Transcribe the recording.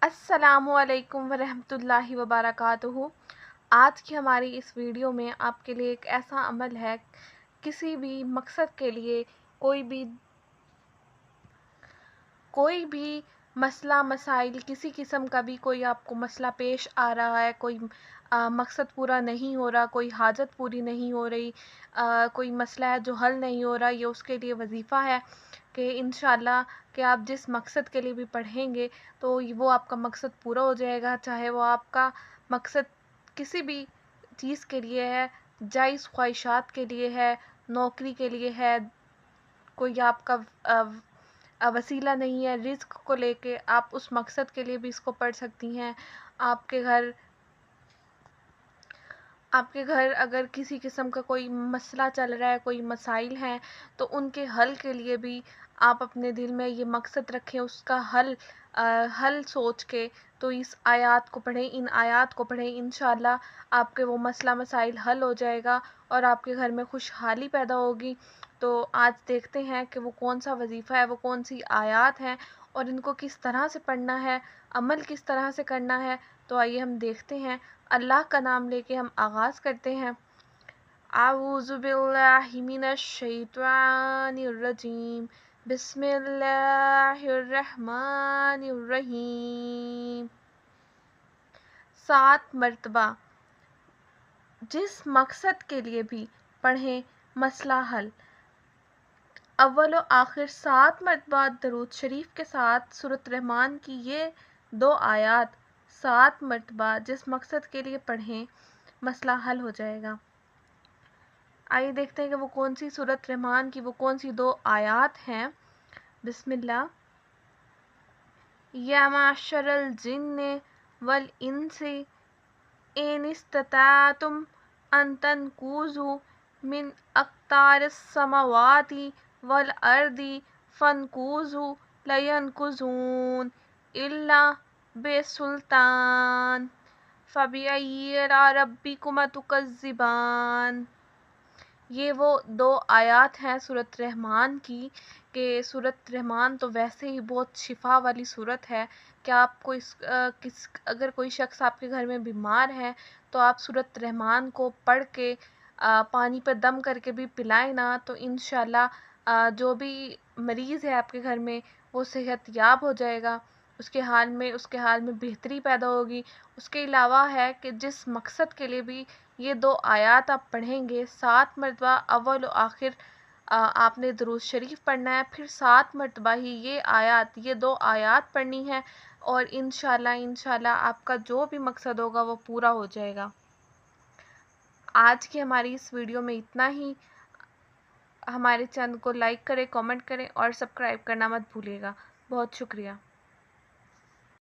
अस्सलामु अलैकुम वरहमतुल्लाहि वबरकातुहू। आज की हमारी इस वीडियो में आपके लिए एक ऐसा अमल है, किसी भी मकसद के लिए कोई भी मसला मसाइल, किसी किस्म का भी कोई आपको मसला पेश आ रहा है, कोई मकसद पूरा नहीं हो रहा, कोई हाजत पूरी नहीं हो रही, कोई मसला है जो हल नहीं हो रहा, ये उसके लिए वजीफ़ा है कि इंशाअल्लाह कि आप जिस मकसद के लिए भी पढ़ेंगे तो वो आपका मकसद पूरा हो जाएगा। चाहे वो आपका मकसद किसी भी चीज़ के लिए है, जायज़ ख्वाहिशात के लिए है, नौकरी के लिए है, कोई आपका वसीला नहीं है, रिज़्क को लेके आप उस मकसद के लिए भी इसको पढ़ सकती हैं। आपके घर अगर किसी किस्म का कोई मसला चल रहा है, कोई मसाइल हैं, तो उनके हल के लिए भी आप अपने दिल में ये मकसद रखें, उसका हल सोच के तो इस आयत को पढ़ें, इन आयत को पढ़ें। इंशाअल्लाह आपके वो मसला मसाइल हल हो जाएगा और आपके घर में खुशहाली पैदा होगी। तो आज देखते हैं कि वो कौन सा वजीफ़ा है, वो कौन सी आयत हैं और इनको किस तरह से पढ़ना है, अमल किस तरह से करना है। तो आइए हम देखते हैं। अल्लाह का नाम लेके हम आगाज़ करते हैं। आऊज़ु बिल्लाहि मिनश शैतानिर रजीम, बिस्मिल्लाहिर रहमानिर रहीम। 7 मरतबा जिस मकसद के लिए भी पढ़ें मसला हल। अव्वल व आखिर 7 मरतबा दरूद शरीफ के साथ सूरत रहमान की ये 2 आयत 7 मरतबा जिस मकसद के लिए पढ़ें मसला हल हो जाएगा। आइए देखते हैं कि वो कौन सी सूरत रहमान की वो कौन सी 2 आयत हैं। बिस्मिल्लाह। या माशरल जिन्ने वल इंसी इन इस्ततातुम अन तनकुज़ु मिन अक़तारिस समावाति वल अर्दी फनकुज़ु लयनकुज़ून इल्ला बेसुल्तान फ़बिअय्यि रब्बिकुमा तुकज़्ज़िबान। ये वो 2 आयत हैं सूरत रहमान की कि सूरत रहमान तो वैसे ही बहुत शिफा वाली सूरत है कि आपको अगर कोई शख्स आपके घर में बीमार है तो आप सूरत रहमान को पढ़ के पानी पर दम करके भी पिलाएं ना, तो इंशाअल्लाह जो भी मरीज़ है आपके घर में वो सेहतयाब हो जाएगा, उसके हाल में बेहतरी पैदा होगी। उसके अलावा है कि जिस मकसद के लिए भी ये 2 आयत आप पढ़ेंगे 7 मरतबा अव्वल व आखिर आपने दुरूद शरीफ पढ़ना है, फिर 7 मरतबा ही ये 2 आयत पढ़नी है और इंशाअल्लाह आपका जो भी मकसद होगा वो पूरा हो जाएगा। आज की हमारी इस वीडियो में इतना ही। हमारे चैनल को लाइक करें, कमेंट करें और सब्सक्राइब करना मत भूलिएगा। बहुत शुक्रिया।